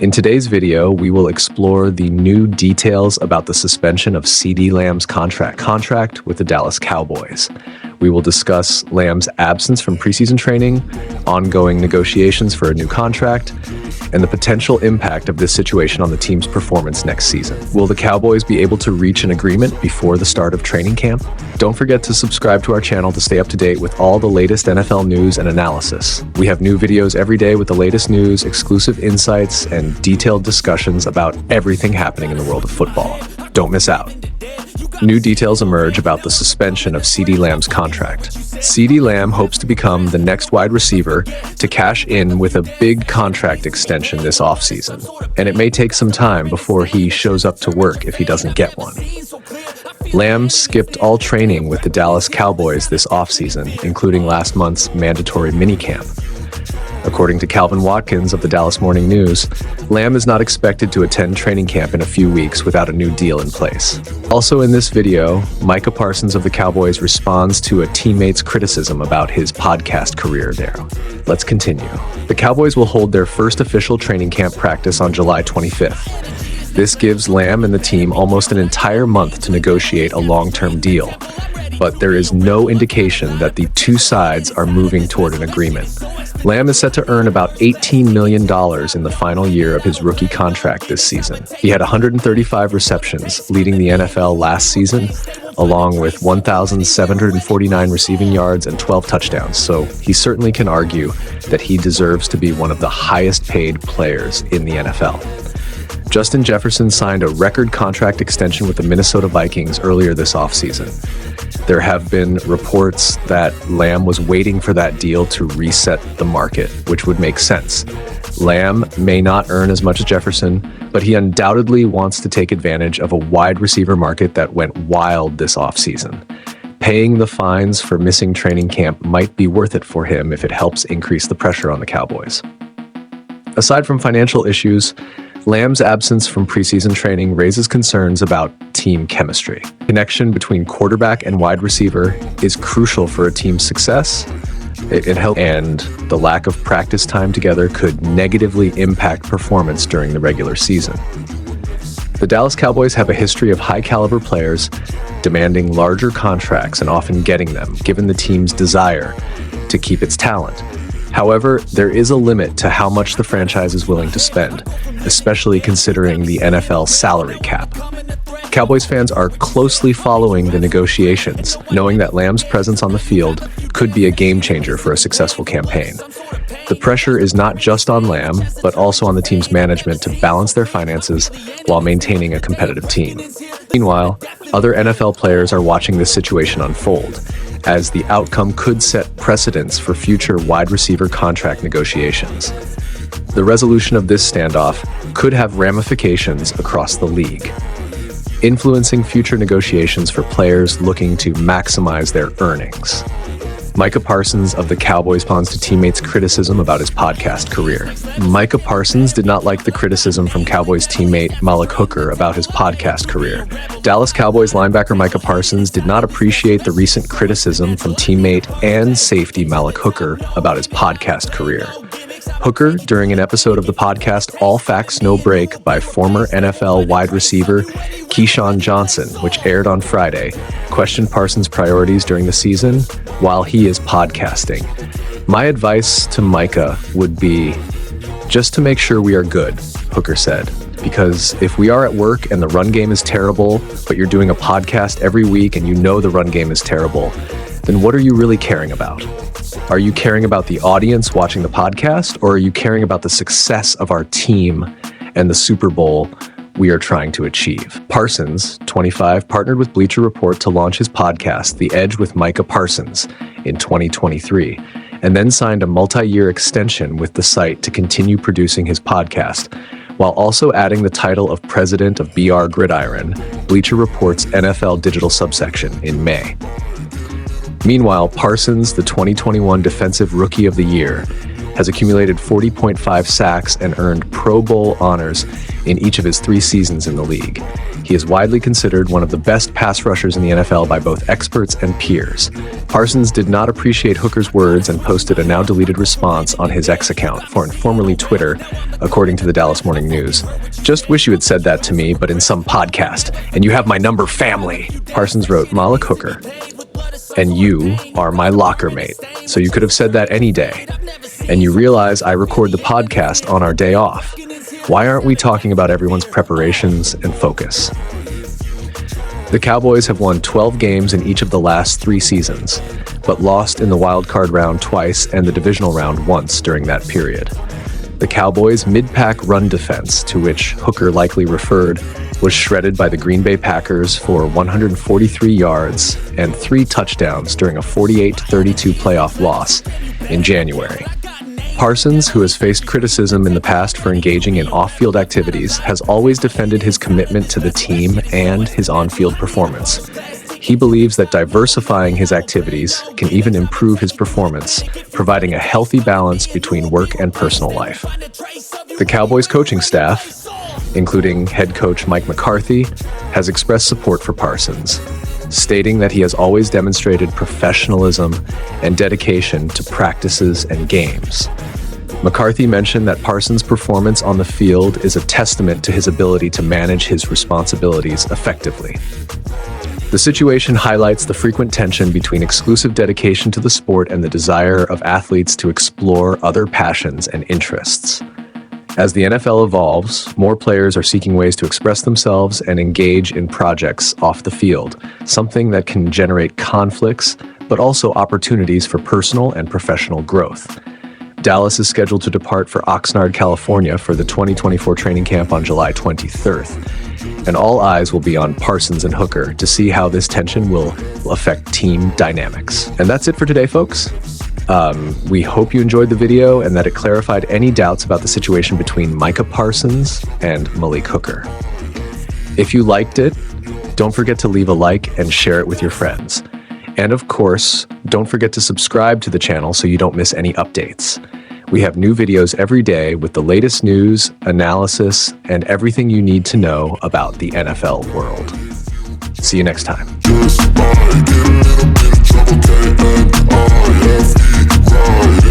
In today's video, we will explore the new details about the suspension of Ceedee Lamb's contract with the Dallas Cowboys. We will discuss Lamb's absence from preseason training, ongoing negotiations for a new contract, and the potential impact of this situation on the team's performance next season. Will the Cowboys be able to reach an agreement before the start of training camp? Don't forget to subscribe to our channel to stay up to date with all the latest NFL news and analysis. We have new videos every day with the latest news, exclusive insights, and detailed discussions about everything happening in the world of football. Don't miss out. New details emerge about the suspension of Ceedee Lamb's contract. Ceedee Lamb hopes to become the next wide receiver to cash in with a big contract extension this offseason, and it may take some time before he shows up to work if he doesn't get one. Lamb skipped all training with the Dallas Cowboys this offseason, including last month's mandatory minicamp. According to Calvin Watkins of the Dallas Morning News, Lamb is not expected to attend training camp in a few weeks without a new deal in place. Also in this video, Micah Parsons of the Cowboys responds to a teammate's criticism about his podcast career there. Let's continue. The Cowboys will hold their first official training camp practice on July 25th. This gives Lamb and the team almost an entire month to negotiate a long-term deal, but there is no indication that the two sides are moving toward an agreement. Lamb is set to earn about $18 million in the final year of his rookie contract this season. He had 135 receptions, leading the NFL last season, along with 1,749 receiving yards and 12 touchdowns, so he certainly can argue that he deserves to be one of the highest paid players in the NFL. Justin Jefferson signed a record contract extension with the Minnesota Vikings earlier this offseason. There have been reports that Lamb was waiting for that deal to reset the market, which would make sense. Lamb may not earn as much as Jefferson, but he undoubtedly wants to take advantage of a wide receiver market that went wild this offseason. Paying the fines for missing training camp might be worth it for him if it helps increase the pressure on the Cowboys. Aside from financial issues, Lamb's absence from preseason training raises concerns about team chemistry. Connection between quarterback and wide receiver is crucial for a team's success. It helps, and the lack of practice time together could negatively impact performance during the regular season. The Dallas Cowboys have a history of high-caliber players demanding larger contracts and often getting them, given the team's desire to keep its talent. However, there is a limit to how much the franchise is willing to spend, especially considering the NFL salary cap. Cowboys fans are closely following the negotiations, knowing that Lamb's presence on the field could be a game changer for a successful campaign. The pressure is not just on Lamb, but also on the team's management to balance their finances while maintaining a competitive team. Meanwhile, other NFL players are watching this situation unfold, as the outcome could set precedents for future wide receiver contract negotiations. The resolution of this standoff could have ramifications across the league, influencing future negotiations for players looking to maximize their earnings. Micah Parsons of the Cowboys responds to teammates' criticism about his podcast career. Micah Parsons did not like the criticism from Cowboys teammate Malik Hooker about his podcast career. Dallas Cowboys linebacker Micah Parsons did not appreciate the recent criticism from teammate and safety Malik Hooker about his podcast career. Hooker, during an episode of the podcast All Facts No Break by former NFL wide receiver Keyshawn Johnson, which aired on Friday, questioned Parsons' priorities during the season while he is podcasting. My advice to Micah would be just to make sure we are good, Hooker said, because if we are at work and the run game is terrible, but you're doing a podcast every week and you know the run game is terrible, then what are you really caring about? Are you caring about the audience watching the podcast, or are you caring about the success of our team and the Super Bowl we are trying to achieve? Parsons, 25, partnered with Bleacher Report to launch his podcast, The Edge with Micah Parsons, in 2023, and then signed a multi-year extension with the site to continue producing his podcast, while also adding the title of president of BR Gridiron, Bleacher Report's NFL digital subsection, in May. Meanwhile, Parsons, the 2021 Defensive Rookie of the Year, has accumulated 40.5 sacks and earned Pro Bowl honors in each of his 3 seasons in the league. He is widely considered one of the best pass rushers in the NFL by both experts and peers. Parsons did not appreciate Hooker's words and posted a now-deleted response on his X account, formerly Twitter, according to the Dallas Morning News. "Just wish you had said that to me, but in some podcast, and you have my number, family." Parsons wrote, "Malik Hooker, and you are my locker mate, so you could have said that any day. And you realize I record the podcast on our day off. Why aren't we talking about everyone's preparations and focus?" The Cowboys have won 12 games in each of the last 3 seasons, but lost in the wild card round twice and the divisional round once during that period. The Cowboys' mid-pack run defense, to which Hooker likely referred, was shredded by the Green Bay Packers for 143 yards and 3 touchdowns during a 48-32 playoff loss in January. Parsons, who has faced criticism in the past for engaging in off-field activities, has always defended his commitment to the team and his on-field performance. He believes that diversifying his activities can even improve his performance, providing a healthy balance between work and personal life. The Cowboys coaching staff, including head coach Mike McCarthy, has expressed support for Parsons, stating that he has always demonstrated professionalism and dedication to practices and games. McCarthy mentioned that Parsons' performance on the field is a testament to his ability to manage his responsibilities effectively. The situation highlights the frequent tension between exclusive dedication to the sport and the desire of athletes to explore other passions and interests. As the NFL evolves, more players are seeking ways to express themselves and engage in projects off the field, something that can generate conflicts, but also opportunities for personal and professional growth. Dallas is scheduled to depart for Oxnard, California for the 2024 training camp on July 23rd. And all eyes will be on Parsons and Hooker to see how this tension will affect team dynamics. And that's it for today, folks. We hope you enjoyed the video and that it clarified any doubts about the situation between Micah Parsons and Malik Hooker. If you liked it, don't forget to leave a like and share it with your friends. And of course, don't forget to subscribe to the channel so you don't miss any updates. We have new videos every day with the latest news, analysis, and everything you need to know about the NFL world. See you next time. Just might get a little bit of trouble, K-N-I-F-E, right.